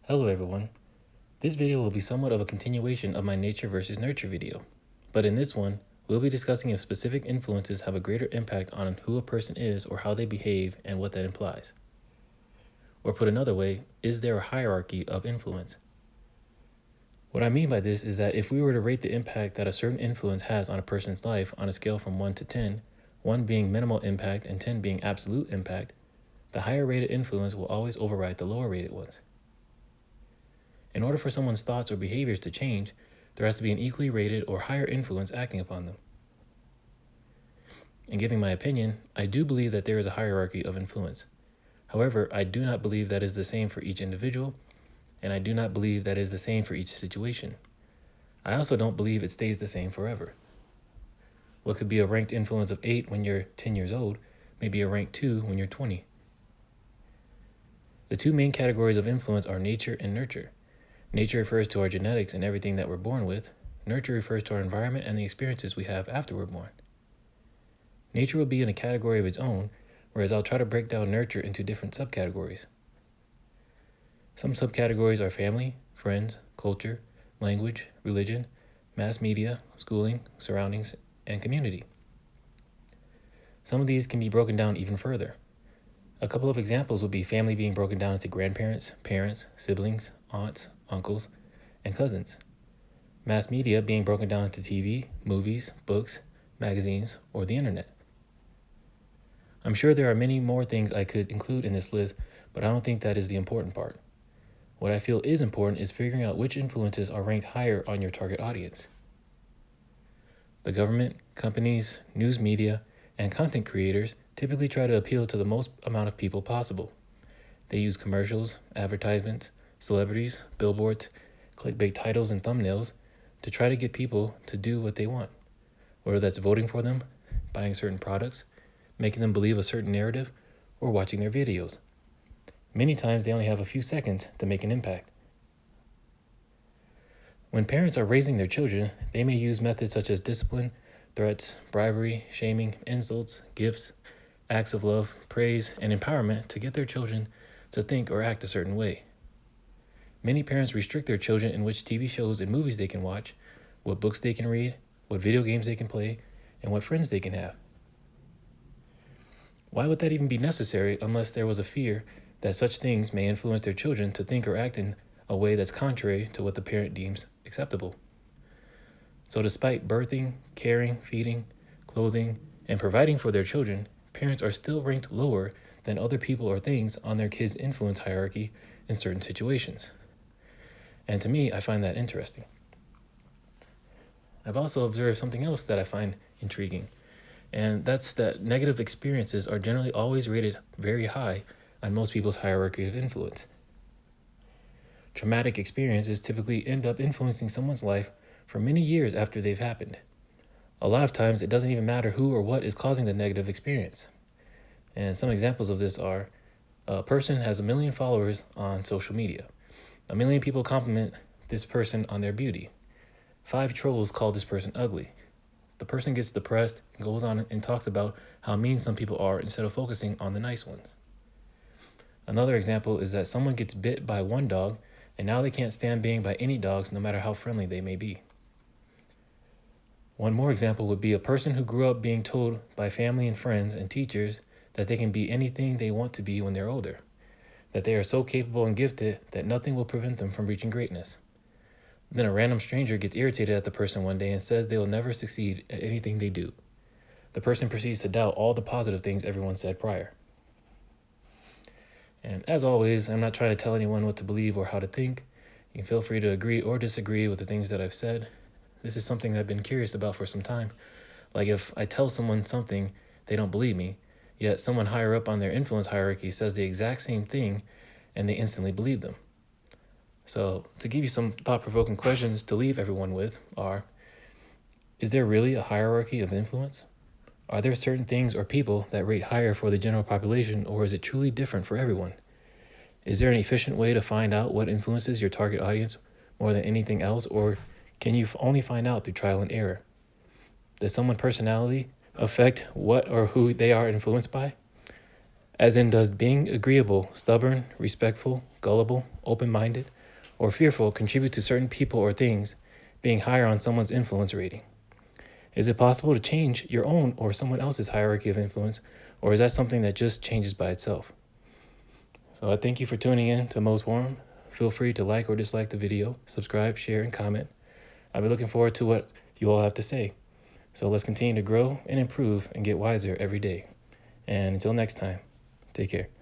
Hello everyone. This video will be somewhat of a continuation of my nature versus nurture video, but in this one, we'll be discussing if specific influences have a greater impact on who a person is or how they behave and what that implies. Or put another way, is there a hierarchy of influence? What I mean by this is that if we were to rate the impact that a certain influence has on a person's life on a scale from 1 to 10, 1 being minimal impact and 10 being absolute impact, the higher rated influence will always override the lower rated ones. In order for someone's thoughts or behaviors to change, there has to be an equally rated or higher influence acting upon them. In giving my opinion, I do believe that there is a hierarchy of influence. However, I do not believe that is the same for each individual, and I do not believe that is the same for each situation. I also don't believe it stays the same forever. What could be a ranked influence of 8 when you're 10 years old may be a rank 2 when you're 20. The two main categories of influence are nature and nurture. Nature refers to our genetics and everything that we're born with. Nurture refers to our environment and the experiences we have after we're born. Nature will be in a category of its own, whereas I'll try to break down nurture into different subcategories. Some subcategories are family, friends, culture, language, religion, mass media, schooling, surroundings, and community. Some of these can be broken down even further. A couple of examples would be family being broken down into grandparents, parents, siblings, aunts, uncles, and cousins. Mass media being broken down into TV, movies, books, magazines, or the internet. I'm sure there are many more things I could include in this list, but I don't think that is the important part. What I feel is important is figuring out which influences are ranked higher on your target audience. The government, companies, news media, and content creators typically try to appeal to the most amount of people possible. They use commercials, advertisements, celebrities, billboards, clickbait titles, and thumbnails to try to get people to do what they want, whether that's voting for them, buying certain products, making them believe a certain narrative, or watching their videos. Many times they only have a few seconds to make an impact. When parents are raising their children, they may use methods such as discipline, threats, bribery, shaming, insults, gifts, acts of love, praise, and empowerment to get their children to think or act a certain way. Many parents restrict their children in which TV shows and movies they can watch, what books they can read, what video games they can play, and what friends they can have. Why would that even be necessary unless there was a fear that such things may influence their children to think or act in a way that's contrary to what the parent deems acceptable? So despite birthing, caring, feeding, clothing, and providing for their children, parents are still ranked lower than other people or things on their kids' influence hierarchy in certain situations. And to me, I find that interesting. I've also observed something else that I find intriguing, and that's that negative experiences are generally always rated very high on most people's hierarchy of influence. Traumatic experiences typically end up influencing someone's life for many years after they've happened. A lot of times, it doesn't even matter who or what is causing the negative experience. And some examples of this are, a person has 1 million followers on social media. 1 million people compliment this person on their beauty. 5 trolls call this person ugly. The person gets depressed and goes on and talks about how mean some people are instead of focusing on the nice ones. Another example is that someone gets bit by one dog and now they can't stand being by any dogs no matter how friendly they may be. One more example would be a person who grew up being told by family and friends and teachers that they can be anything they want to be when they're older, that they are so capable and gifted that nothing will prevent them from reaching greatness. Then a random stranger gets irritated at the person one day and says they will never succeed at anything they do. The person proceeds to doubt all the positive things everyone said prior. And as always, I'm not trying to tell anyone what to believe or how to think. You can feel free to agree or disagree with the things that I've said. This is something I've been curious about for some time. Like if I tell someone something, they don't believe me, yet someone higher up on their influence hierarchy says the exact same thing and they instantly believe them. So to give you some thought-provoking questions to leave everyone with are, is there really a hierarchy of influence? Are there certain things or people that rate higher for the general population, or is it truly different for everyone? Is there an efficient way to find out what influences your target audience more than anything else, or can you only find out through trial and error? Does someone's personality affect what or who they are influenced by? As in, does being agreeable, stubborn, respectful, gullible, open-minded, or fearful contribute to certain people or things being higher on someone's influence rating? Is it possible to change your own or someone else's hierarchy of influence, or is that something that just changes by itself? So I thank you for tuning in to Mo's Forum. Feel free to like or dislike the video, subscribe, share, and comment. I'll be looking forward to what you all have to say. So let's continue to grow and improve and get wiser every day. And until next time, take care.